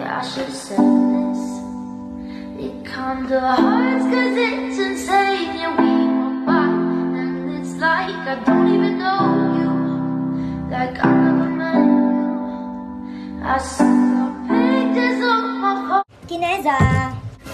I should say this. It kinda hurts cause it's insane. Yeah, we were by, and it's like I don't even know you. Like I never met you. I see your pictures on my phone. Kineza!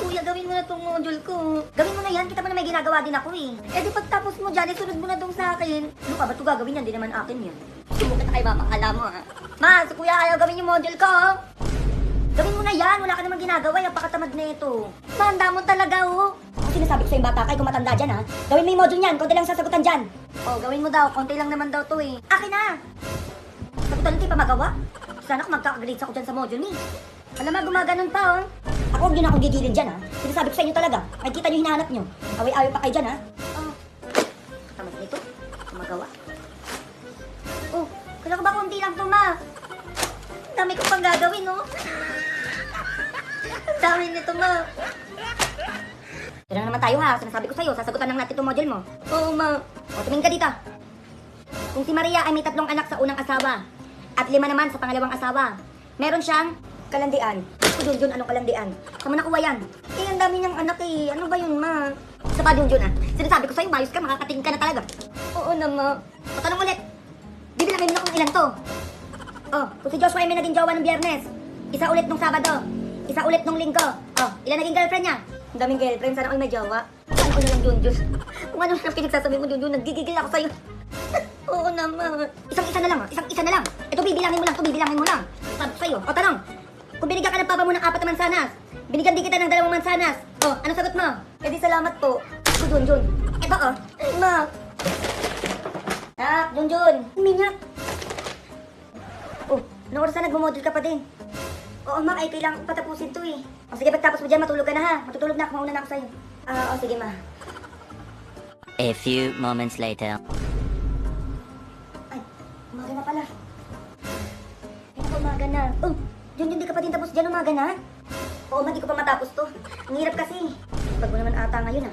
Kuya, gawin mo na tong module ko. Gawin mo na yan, kita mo na may ginagawa din ako eh. Eh di pagtapos mo dyan, sunod mo na tong sa akin. Ano ka, ba't ko gagawin yan? Di naman akin yan. Sumukit na kay mama, kala mo ha. Ma, si kuya ayaw gawin yung module ko. Gawin mo na yan, wala ka namang ginagawa, yung pakatamad na ito. Tanda mo talaga oh. Ang sinasabi ko sa yung bata, kay kumatanda dyan ha. Gawin mo yung module niyan, konti lang sasagutan dyan. Oh, gawin mo daw, konti lang naman daw to eh. Akin na! Sagutan hindi pa magawa. Sana kung magkakagrades ako dyan sa module ni. Alam mo, gumaganon pa oh. Ako, huwag yun akong gigilid dyan ha. Sinasabi ko sa inyo talaga. Nakikita nyo hinahanap nyo. Away-away pa kayo dyan ha. Oh. Katamad nito. Magawa. Oh, kailan ko ba konti lang to ma? Ang dami ko pang gagawin no. Ang dami nito ma. Tira na naman tayo ha. Sinasabi ko sa'yo, sasagutan lang natin itong model mo. Oo ma. O, tumingin ka dito. Kung si Maria ay may 3 anak sa unang asawa at 5 naman sa pangalawang asawa, meron siyang kalandian. Junjun, anong kalandian? Saan mo nakuha yan? Eh, ang dami niyang anak eh. Ano ba yun, ma? Sa pa, Junjun ah. Sinasabi ko sa'yo, mayos ka, makakatingin ka na talaga. Oo na, ma. Patanong ulit. Bibilangin mo na kung ilan to. Oh, kung si Joshua ay may naging jowa ng Biyernes, isa ulit nung Sabado, isa ulit nung Linggo. Oh, ilan naging girlfriend niya? Ang daming girlfriend, sana all may jowa. Ano ko na lang, Junjun? Kung ano na pinagsasabi mo, Junjun, nagigigil ako sa'yo. Oo na, ma. Isang-isa na lang, ah. Isang-isa na lang. Ito, bibilangin mo lang, ito, bibilangin mo lang. Sabi ko sa'yo. O, tanong. Kung binigyan ka ng papa mo ng 4 na mansanas, binigyan din kita ng 2 mansanas. Oh, ano sagot mo? Eh di salamat po. Ako, Junjun. Ito oh. Ma. Ah, Junjun. Minyak. Oh, anong oras na nagmo-module ka pa din? Oo, ma, ay kailangan patapusin to eh. O sige, pagtapos mo dyan, matulog ka na ha. Matutulog na ako, mauna na ako sa'yo. O sige ma. A few moments later. Ay, umaga na pala. Ay, naku, umaga na. Oh, Junjun, di ka pa din tapos dyan, umaga na? Oo, ma, di ko pa matapos to. Ang hirap kasi. Pag mo naman ata ngayon ha.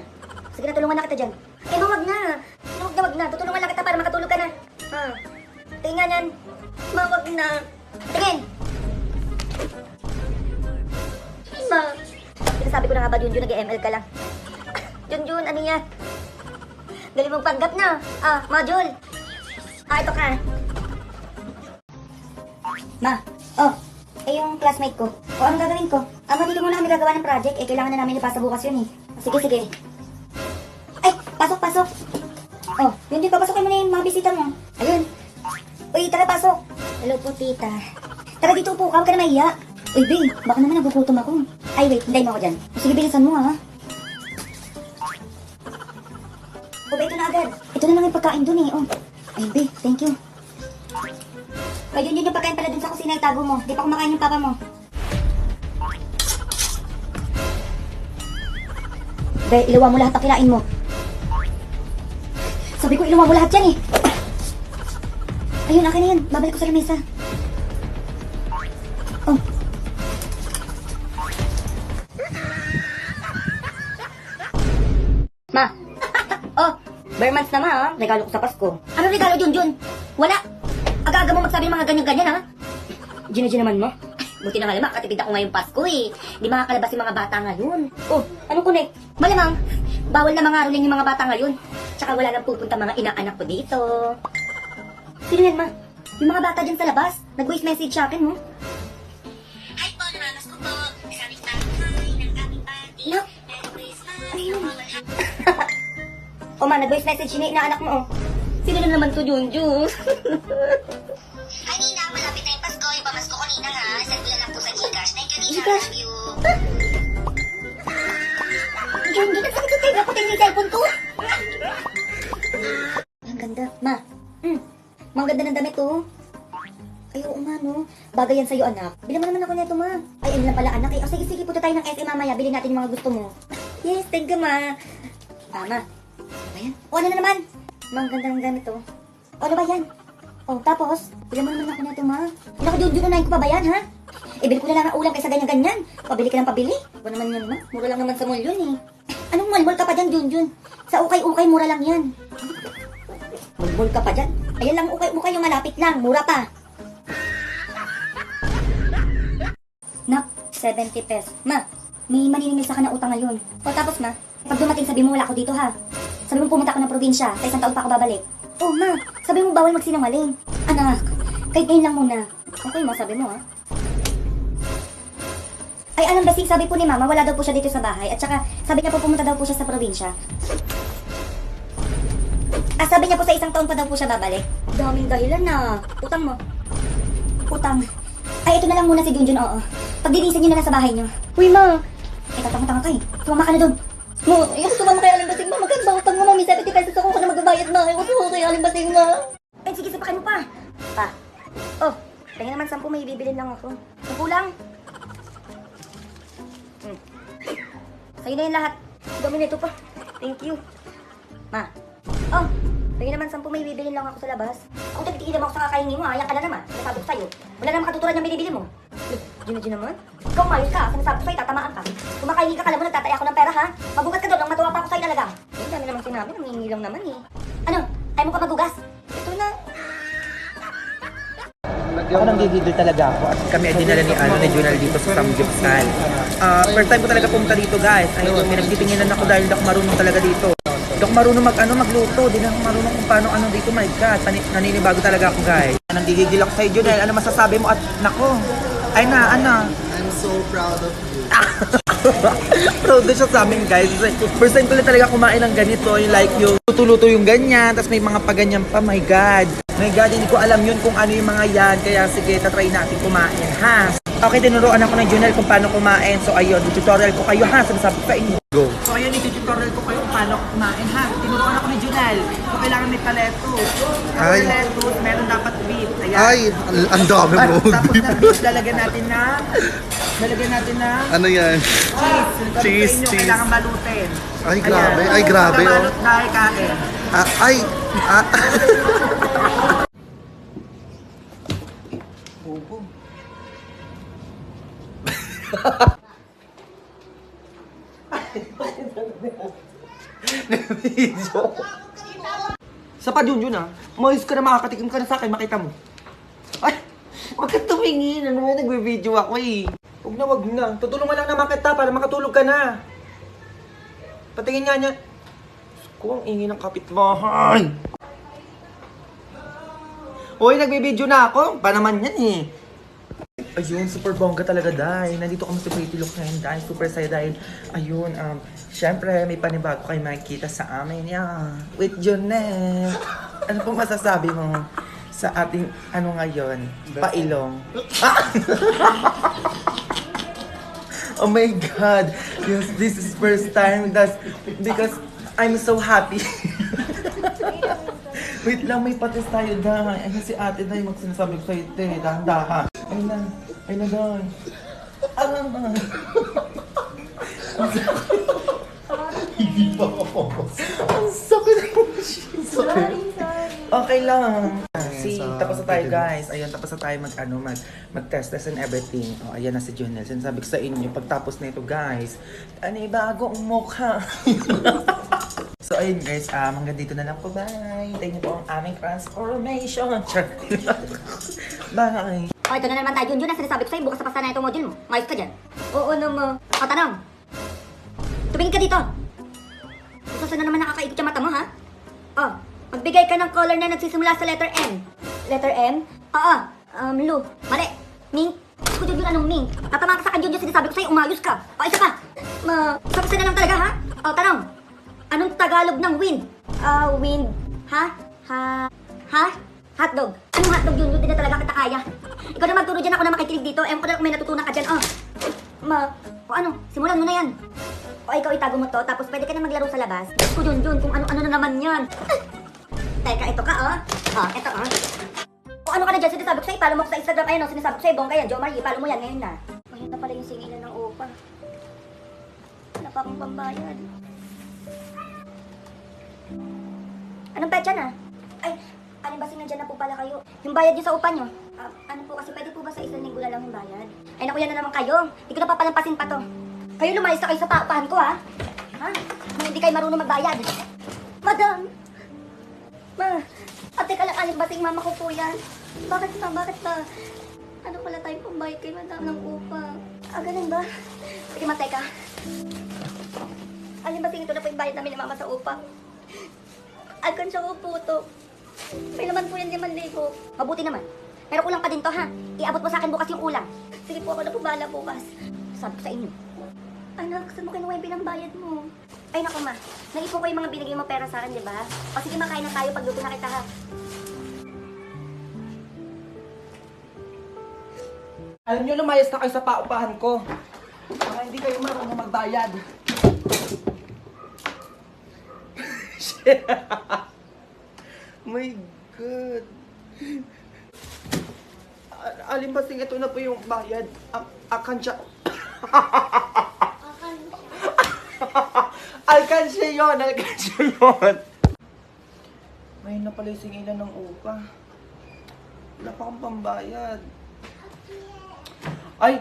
Sige na, tulungan na kita dyan. Eh, mawag na. Wag na. Tutulungan lang kita para makatulog ka na. Ha. Tingnan yan. Mawag na. Tingin. Ma. Sinasabi ko na nga ba, Junjun, nag-ML ka lang. Junjun, ano yan? Galing mong panggap na. Module. Ito ka. Ma. Oh. Eh, yung classmate ko. O, anong gagawin ko? Dito muna kami gagawa ng project. Eh, kailangan na namin ipasa bukas yun eh. Sige, sige. Ay, pasok. Oh, yun din, papasukin mo na yung mga bisita mo. Ayun. Uy, tara, pasok. Hello po, tita. Tara, dito po ka. Huwag ka na mahiya. Uy, babe, baka naman nagugutom ako. Ay, wait, hintayin mo ako dyan. O, sige, bilisan mo ha. O, ba, ito na agad. Ito na lang yung pagkain dun eh. Oh. Ay, babe, thank you. Ay, yun yung pagkain pala dun sa kusina, itago mo. Di pa kumakain yung papa mo. Bay, ilawa mo lahat ang kinain mo. Sabi ko, ilawa mo lahat yan eh. Ayun, akin na yan. Babalik ko sa lamesa. Oh. Ma. Oh, bare months na ma ha. Regalo ko sa Pasko. Ano regalo, Junjun? Wala. Aga-aga mo magsabi ng mga ganyan-ganyan ha. Gina naman mo. Buti na nga naman, katipid ako ngayong Pasko eh. Di makakalabas yung mga bata ngayon. Oh, anong connect? Malamang, bawal na mga ruling yung mga bata ngayon. Tsaka wala nang pupunta mga inaanak ko dito. Sino yan, ma? Yung mga bata dyan sa labas, nag-voice message sa akin, mo. Hi po, namamas ko po. Sabi sa hi ng aming party. No. Ayun. O ma, nag-voice message yung inaanak mo, oh. Sino na naman to, Junjun? Ay, Nina, malapit na yung Pasko. Yung pamasko ko, Nina, ha? Send ko lang po sa Gcash. Thank you, Nina. Gcash? Love you. Junjun, nagsakit sa tayo. Ako yung cellphone ko. Ang ganda. Ma, mga ganda ng damit, oh. Ay, oo nga, no. Bagay yan sa'yo, anak. Bilang mo naman ako nito, ma. Ay, ayun lang pala, anak. Eh, sige, punta tayo ng SM mamaya. Bilhin natin yung mga gusto mo. Yes, thank you, ma. Ma. Ano ba yan? O, ano na naman? Mga ganda ng damit, oh. O, ano ba yan? O, tapos, bilang mo naman ako nito, ma. Naku, Junjun, unahin ko pa ba yan, ha? Bili ko na lang ang ulam kaysa ganyan-ganyan. Pabili ka ng pabili. Ba naman yan, ma? Mura lang naman sa mall yun, eh. Anong mall ka pa dyan, Junjun? Sa ukay-ukay, mura lang yan. Mall ka pa dyan? Ayan lang, ukay-ukay yung malapit lang. Mura pa. Nak, 70 pesos. Ma, may maniningil sa ka na utang ngayon. O tapos ma, pag dumating sabi mo wala ako dito ha. Sabi mo pumunta ako ng probinsya, sa isang taon pa ako babalik. Oh ma, sabi mo bawal magsinungaling. Anak, kahit ngayon lang muna. Okay ma, sabi mo ha. Ay alam ba sabi po ni mama, wala daw po siya dito sa bahay. At saka sabi niya po pumunta daw po siya sa probinsya. Sabi niya po sa isang taon pa daw po siya babalik. Daming dahilan na. Utang mo. Utang. Ay, ito na lang muna si Junjun, oo. Pagdinisan niyo na lang sa bahay niyo. Uy, ma. Eh, tatanga-tanga ka eh. Sumama ka na doon. Mo, sumama kay Aling Basing, ma. Magkano ba utang mo, mami? 70 pesos ako ka na magbabayad na. Ay, sumama kay Aling Basing, ma. Eh, sige, sapakan mo pa. Pa. Oh, tingnan naman 10 may bibilin lang ako. 10 lang. Sa'yo na yung lahat. Dami nito pa. Thank you. Ma. Oh, tingnan naman 10 may bibilin lang ako sa labas. Kung tagtikilam ako sa kakainin mo, ayan ka na naman. Sinasabi ko sa'yo. Wala naman katutulad ng binibili mo. Gina naman. Ikaw mayos ka. Sinasabi ko sa'yo, tatamaan ka. Kumakainin ka, kala mo nagtataya ako ng pera, ha? Magugas ka doon, nang matuwa pa ako sa'yo talaga. Eh, dami naman sinabi, nangingi lang naman eh. Ano? Ayaw mo ka magugas? Ito na. Ako nang gigigil talaga ako at kami ay dinala ni Junal dito sa Samgyupsal. First time ko talaga pumunta dito guys. Ayun, may nagtitinginan ako dahil hindi ako marunong talaga dito. Hindi ako marunong magluto, hindi ako marunong kung paano dito, my God. Naninibago talaga ako guys. Nang gigigil ako sa Junal, ano masasabi mo at nako? Ay na, ano? I'm so proud of you. Proud na siya sa amin guys. First time ko lang talaga kumain ng ganito, yung like yung luto-luto yung ganyan, tapos may mga paganyan pa, my God. My God, hindi ko alam yun kung ano yung mga yan, kaya sige, tatry natin kumain, ha? Okay, tinuruan ako ng Junel kung paano kumain, so ayun, tutorial ko kayo ha, sinasabi ko sa inyo. Go! So ayun, tutorial ko kayo kung paano kumain ha. Tinuruan ako ni Junel, so kailangan may paletos. Ay. Paletos, meron dapat beef. Ayan. Ay, ang dami mo. Tapos na beef, lalagyan natin na Ano yan? cheese. Cheese. Kailangan balutin. Ay, grabe. Ay, grabe, oh. Pagkabalot dahil kain. Bobo. Sa pa Junjun ah, mayos ka na makakatikim ka na sa akin, makita mo. Ay, wag ka tumingin, ano mo, nagbe-video ako eh. Wag na, tutulungan lang naman kita para makatulog ka na. Patingin nga niya. Kung ang ingin ng kapitbahay. Hoy, nagbe-video na ako, pa naman yan eh. Ayun, super bongga talaga dahil nandito kami sa Pretty Look ngayon dahil super saya dahil ayun, syempre may panibago kayo makikita sa amin with Jonelle. Ano pong masasabi mo sa ating ano ngayon, pailong? Oh my God, yes, this is first time because I'm so happy. Wait lang, may patis tayo dahil. Ayun si ate dahil magsinasabi ko sa'yo, te, dahan-dahan. Ay na dahil. Hindi pa ako. Ang sakit mo siya. Okay lang. Tapos na tayo guys. Ayun, tapos na tayo mag-test and everything. Oh, ayan na si Junel. Sinasabi ko sa inyo, pagtapos na ito guys, bagong mukha. So ayun guys, hanggang dito na lang po. Bye! Tayo niyo po ang aming transformation. Bye! O, ito na naman tayo, Junjun. Ang sinasabi ko sa'yo, bukas na pasta na itong module mo. Mayos ka dyan. Oo naman. O, tanong. Tumingin ka dito. Gusto na naman nakakaikot yung mata mo, ha? O, magbigay ka ng color na nagsisimula sa letter M. Letter M? Oo. Lu. Mali. Mink. Ako, Junjun, anong mink? Tatama ka sa akin, Junjun. Sinasabi ko sa'yo, umayos ka. O, isa pa. Tapos na lang talaga, ha? O, tanong. Anong Tagalog ng wind? Wind. Ha? Hotdog. Anong hotdog yun? Hindi na talaga kita kaya. Ikaw na magturo dyan, ako na makikinig dito. Ewan ko na kung may natutunan ka dyan. O ano? Simulan mo na yan. O ikaw itago mo to, tapos pwede ka na maglaro sa labas. O Junjun, kung ano na naman yan. Teka, ito ka ito O ano ka na dyan? Sinasabi ko sa'yo, follow mo ko sa Instagram. Ayun o, sinasabi ko sa'yo, bongga yan. Jo Marie, follow mo yan ngayon na. Ayun na pala yung singilan ng upa. Wala pa akong pambayad. Anong petsa na? Ay, Aling Basing, nandyan na po pala kayo. Yung bayad niyo sa upa niyo. Ano po kasi, pwede po ba sa isang linggo na lang yung bayad? Ay naku, yan na naman kayo. Hindi ko na papalampasin pa to. Kayo lumayas na kayo sa paupahan ko, ha? Kung hindi kayo marunong magbayad. Madam! Ate ka lang, Aling Basing, mama ko po yan. Bakit ba? Ano pala tayong pambayad kay madam ng upa? Ah, ganun ba? Sige, matay ka. Alin ba ito na po yung bayad namin ni mama sa upa? Alkansya ko po to. May laman po yan 5,000. Mabuti naman. Pero kulang pa din to ha. Iabot mo sa akin bukas yung ulang. Sige po, ako na po bahala bukas. Sabi ko sa inyo. Anak, saan mo kinuha yung pinambayad mo? Ay naku ma, naipon ko yung mga binigay mo pera sa akin, di ba? O sige, makain na tayo, pagluto na kita ha. Alam nyo, lumayas na kayo sa paupahan ko. Baka hindi kayo marunong magbayad. My God. Alin ba ito na po yung bayad? Akansya. Alkansya yun. Ngayon na pala yung singilan ng upa. Wala pa akong pambayad. Ay!